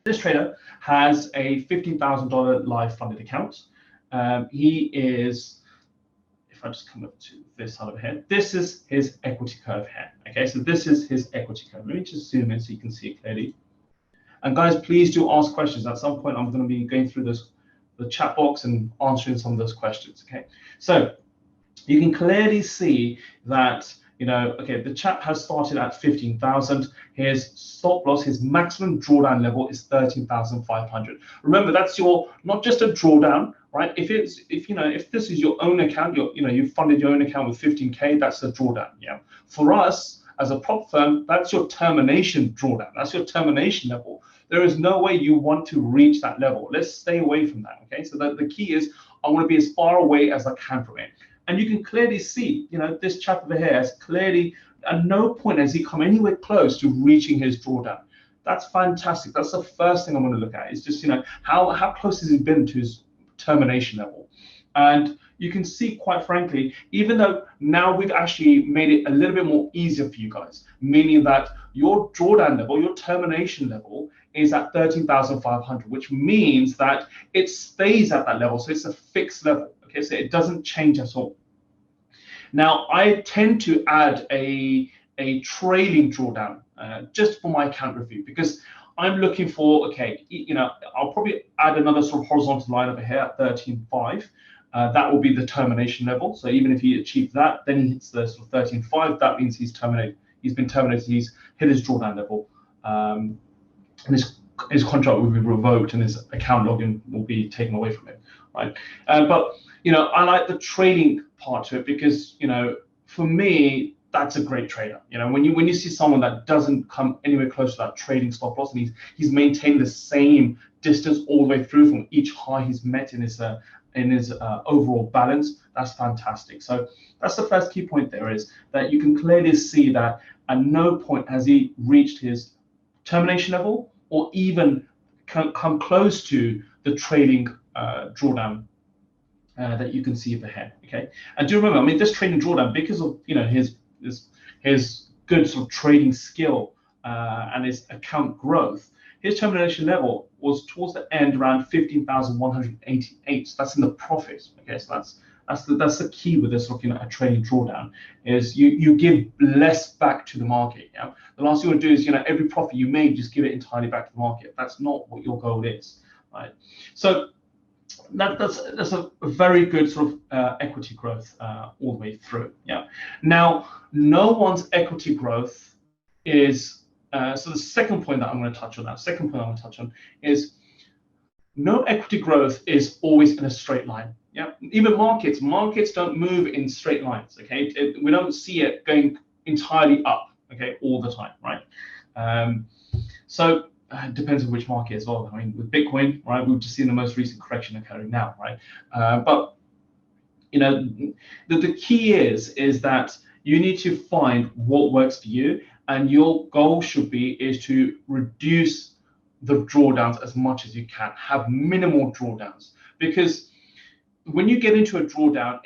This trader has a $15,000 live funded account. He is, if I just come up to this side over here, this is his equity curve here. Okay, so this is his equity curve. Let me just zoom in so you can see it clearly. And guys, please do ask questions. At some point, I'm going to be going through the chat box and answering some of those questions. Okay, so you can clearly see that, okay, the chap has started at 15,000. His stop loss, his maximum drawdown level is 13,500. Remember, that's your, not just a drawdown, right? If this is your own account, you've funded your own account with 15K, that's a drawdown. Yeah. For us as a prop firm, that's your termination drawdown. That's your termination level. There is no way you want to reach that level. Let's stay away from that. Okay. So the key is I want to be as far away as I can from it. And you can clearly see, this chap over here has clearly, at no point has he come anywhere close to reaching his drawdown. That's fantastic. That's the first thing I'm going to look at. Is just, how close has he been to his termination level? And you can see, quite frankly, even though now we've actually made it a little bit more easier for you guys, meaning that your drawdown level, your termination level is at 13,500, which means that it stays at that level. So it's a fixed level. Okay, so it doesn't change at all. Now, I tend to add a trailing drawdown just for my account review, because I'm looking for, okay, I'll probably add another sort of horizontal line over here at 13.5. That will be the termination level. So even if he achieves that, then he hits the sort of 13.5. That means he's terminated. He's been terminated. He's hit his drawdown level, and his contract will be revoked, and his account login will be taken away from him, right? But I like the trading part to it because, for me, that's a great trader. When you see someone that doesn't come anywhere close to that trading stop loss, and he's maintained the same distance all the way through from each high he's met in his overall balance, that's fantastic. So that's the first key point there, is that you can clearly see that at no point has he reached his termination level or even come close to the trading drawdown that you can see over here. Okay, and do remember, this trading drawdown, because of his good sort of trading skill and his account growth, his termination level was towards the end around 15,188. So that's in the profit. Okay, so that's the key with this looking at a trading drawdown, is you give less back to the market. Yeah, the last thing you want to do is every profit you make, just give it entirely back to the market. That's not what your goal is, right? So that's a very good sort of equity growth all the way through. Yeah. Now, no one's equity growth is so the second point that I'm going to touch on. That second point I'm going to touch on is no equity growth is always in a straight line. Yeah. Even markets don't move in straight lines. Okay. We don't see it going entirely up. Okay, all the time, right? So. It depends on which market as well. With Bitcoin, right, we've just seen the most recent correction occurring now, right? But the key is that you need to find what works for you, and your goal should be to reduce the drawdowns as much as you can. Have minimal drawdowns, because when you get into a drawdown,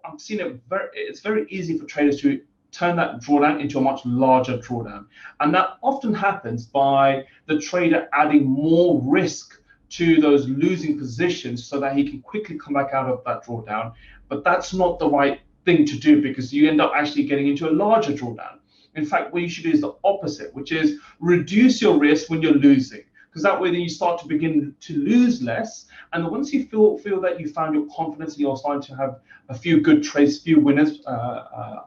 I've seen it's very easy for traders to turn that drawdown into a much larger drawdown. And that often happens by the trader adding more risk to those losing positions so that he can quickly come back out of that drawdown. But that's not the right thing to do, because you end up actually getting into a larger drawdown. In fact, what you should do is the opposite, which is reduce your risk when you're losing, because that way then you start to begin to lose less. And once you feel that you found your confidence and you're starting to have a few good trades, few winners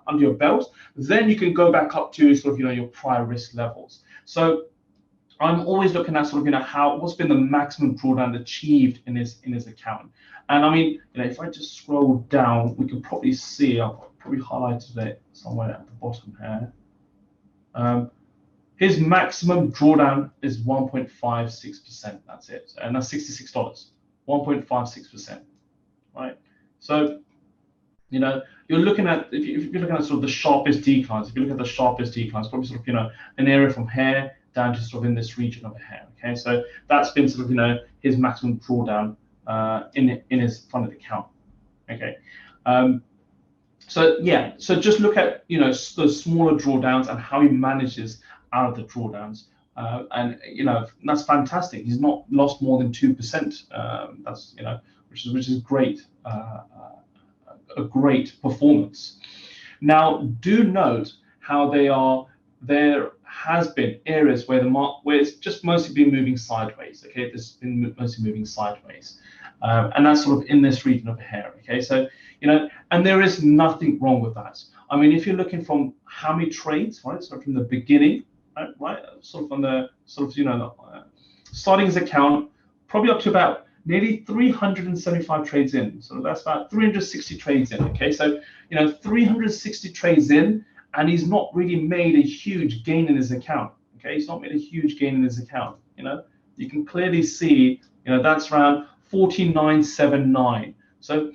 under your belt, then you can go back up to sort of your prior risk levels. So I'm always looking at sort of what's been the maximum drawdown achieved in his account. And if I just scroll down, we can probably see, I've probably highlighted it somewhere at the bottom here. His maximum drawdown is 1.56%. That's it, and that's $66. 1.56%, right? So, you're looking at, if you're looking at sort of the sharpest declines. If you look at the sharpest declines, probably sort of an area from here down to sort of in this region over here. Okay, so that's been sort of his maximum drawdown in his funded account. Okay, so just look at the smaller drawdowns and how he manages out of the drawdowns and that's fantastic. He's not lost more than 2%. That's which is great, a great performance. Now, do note how there has been areas where where it's just mostly been moving sideways. Okay, it's been mostly moving sideways, and that's sort of in this region over here. Okay, so and there is nothing wrong with that. I mean, if you're looking from how many trades, right? So from the beginning, right, sort of on the starting his account, probably up to about nearly 375 trades in. So that's about 360 trades in. Okay, so 360 trades in, and he's not really made a huge gain in his account. Okay, he's not made a huge gain in his account. You can clearly see, that's around 49.79. So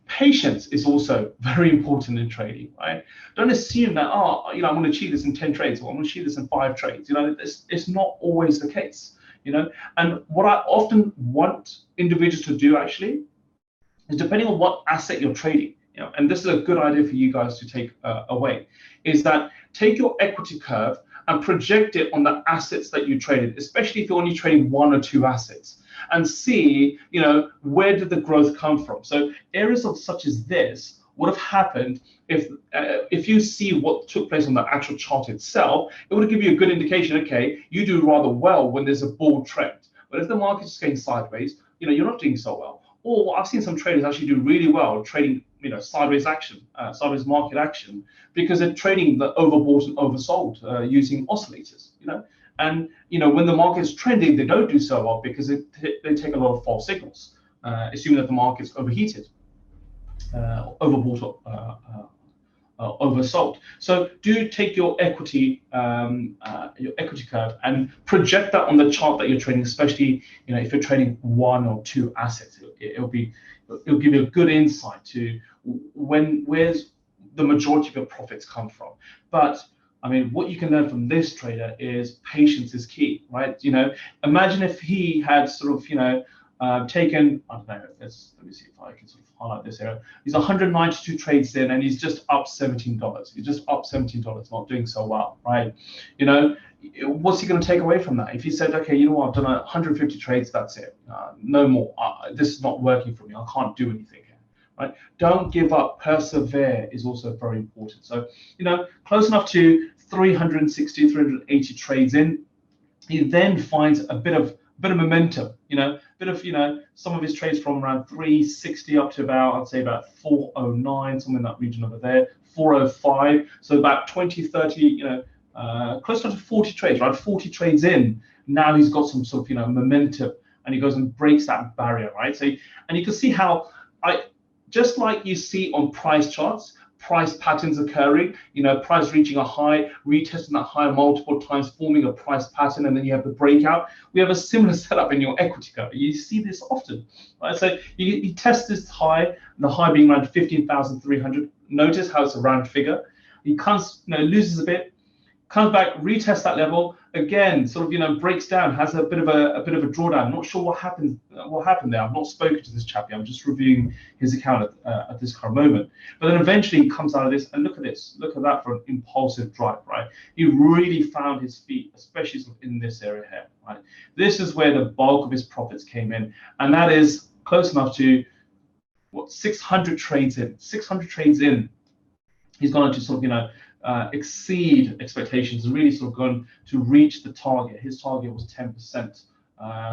patience is also very important in trading, right? Don't assume that, I'm going to achieve this in 10 trades, or I'm going to achieve this in 5 trades. It's not always the case. And what I often want individuals to do actually is, depending on what asset you're trading, and this is a good idea for you guys to take away, is that take your equity curve and project it on the assets that you traded, especially if you're only trading 1 or 2 assets, and see, where did the growth come from? So areas of such as this would have happened if you see what took place on the actual chart itself. It would give you a good indication. Okay, you do rather well when there's a bull trend, but if the market is going sideways, you're not doing so well. Or I've seen some traders actually do really well trading, sideways action, sideways market action, because they're trading the overbought and oversold using oscillators. And when the market's trending, they don't do so well because they take a lot of false signals, assuming that the market's overheated, overbought, oversold. So do take your equity curve and project that on the chart that you're trading, especially if you're trading 1 or 2 assets. It'll give you a good insight to where's the majority of your profits come from. But I mean, what you can learn from this trader is patience is key, right? Imagine if he had sort of taken, I don't know, let me see if I can sort of highlight this area. He's 192 trades in, and he's just up $17. He's just up $17, not doing so well, right? What's he going to take away from that? If he said, okay, I've done 150 trades, that's it, no more. This is not working for me. I can't do anything here, right? Don't give up. Persevere is also very important. So, close enough to 360, 380 trades in, he then finds a bit of momentum, some of his trades from around 360 up to about, I'd say about 409, somewhere in that region over there, 405. So about 20, 30, close to 40 trades, right? 40 trades in. Now he's got some sort of, momentum, and he goes and breaks that barrier, right? So, and you can see how just like you see on price charts, price patterns occurring, price reaching a high, retesting that high multiple times, forming a price pattern, and then you have the breakout. We have a similar setup in your equity curve. You see this often, right? So you test this high, the high being around 15,300. Notice how it's a round figure. He comes, loses a bit, comes back, retests that level again, sort of breaks down, has a bit of a drawdown. Not sure what happened there. I've not spoken to this chap yet. I'm just reviewing his account at this current moment. But then eventually he comes out of this, and look at this, look at that for an impulsive drive, right? He really found his feet, especially sort of in this area here, right? This is where the bulk of his profits came in, and that is close enough to 600 trades in. 600 trades in, he's gone to sort of exceed expectations and really sort of gone to reach the target. His target was 10%,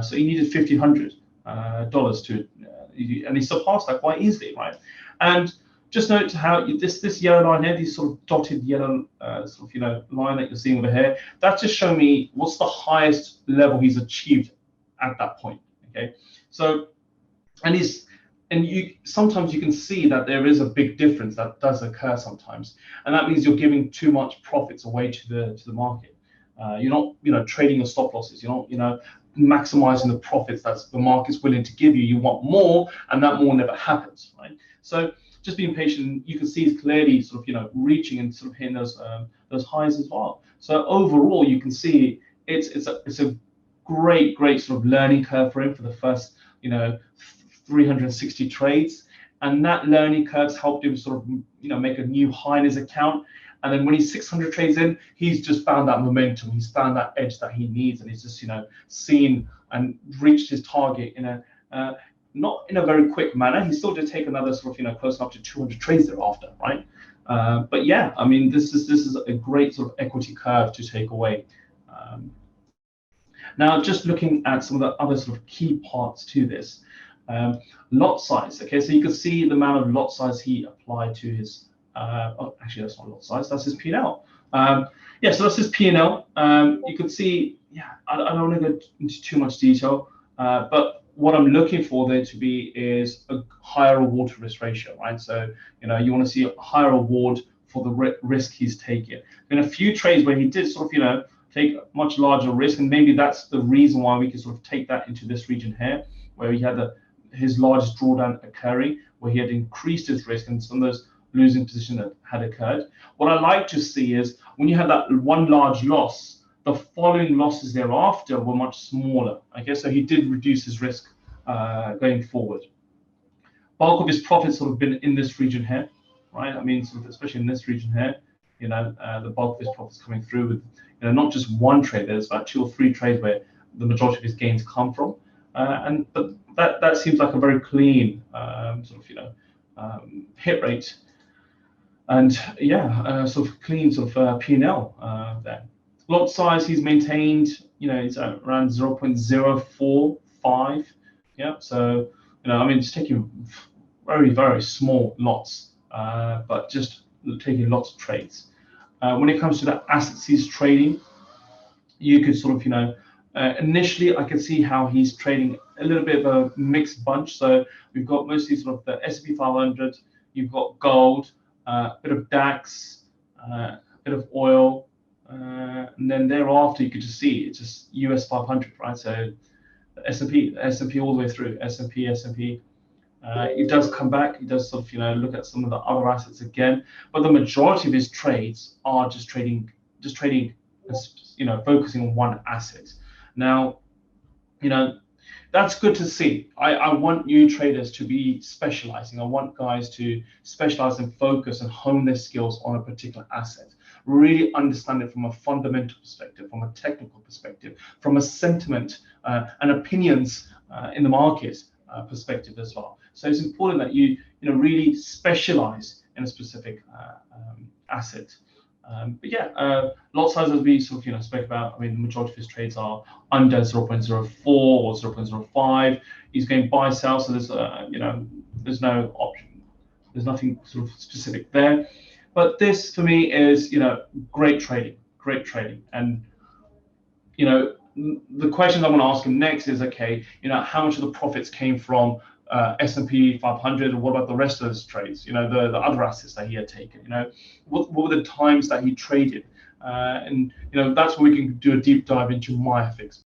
so he needed $1,500 to, and he surpassed that quite easily, right? And just note how this yellow line here, these sort of dotted yellow line that you're seeing over here, that's just showing me what's the highest level he's achieved at that point. Okay, so sometimes you can see that there is a big difference that does occur sometimes, and that means you're giving too much profits away to the market. You're not trading your stop losses. You're not maximizing the profits that the market's willing to give you. You want more, and that more never happens, right? So just being patient, you can see clearly sort of reaching and sort of hitting those highs as well. So overall, you can see it's a great sort of learning curve for him for the first 360 trades, and that learning curve's helped him sort of make a new high in his account. And then when he's 600 trades in, he's just found that momentum. He's found that edge that he needs, and he's just seen and reached his target in a not in a very quick manner. He still did take another sort of close up to 200 trades thereafter, right? But yeah, I mean, this is a great sort of equity curve to take away. Now, just looking at some of the other sort of key parts to this, lot size. Okay, so you can see the amount of lot size he applied to his. Oh, actually, that's not lot size. That's his P&L. Yeah, so that's his P&L. You can see. Yeah, I don't want to go into too much detail, but what I'm looking for there to be is a higher reward to risk ratio, right? So you want to see a higher reward for the risk he's taking. In a few trades where he did sort of take a much larger risk, and maybe that's the reason why we can sort of take that into this region here, where he had his largest drawdown occurring, where he had increased his risk and some of those losing position that had occurred. What I like to see is when you have that one large loss, the following losses thereafter were much smaller. Okay, so he did reduce his risk going forward. Bulk of his profits sort of been in this region here, right? I mean, sort of especially in this region here, the bulk of his profits coming through with not just one trade. There's about 2 or 3 trades where the majority of his gains come from, but that seems like a very clean sort of hit rate, and yeah, sort of clean sort of P&L there. Lot size he's maintained, it's around 0.045. Yeah, so I mean, it's taking very, very small lots, but just taking lots of trades. When it comes to the assets he's trading, you could sort of initially I can see how he's trading a little bit of a mixed bunch. So we've got mostly sort of the S&P 500, you've got gold, a bit of DAX, a bit of oil. And then thereafter, you could just see it's just US 500, right? So the S&P all the way through, S&P. It does come back. It does sort of look at some of the other assets again, but the majority of his trades are just trading, focusing on one asset. Now, that's good to see. I want new traders to be specializing. I want guys to specialize and focus and hone their skills on a particular asset. Really understand it from a fundamental perspective, from a technical perspective, from a sentiment and opinions in the market perspective as well. So it's important that you really specialize in a specific asset. But yeah, lot size, as we sort of spoke about, I mean, the majority of his trades are under 0.04 or 0.05. He's going buy sell, so there's there's no option. There's nothing sort of specific there. But this for me is great trading, and the question I want to ask him next is, okay, how much of the profits came from S&P 500, and what about the rest of those trades? The other assets that he had taken. What were the times that he traded? And that's where we can do a deep dive into my fix.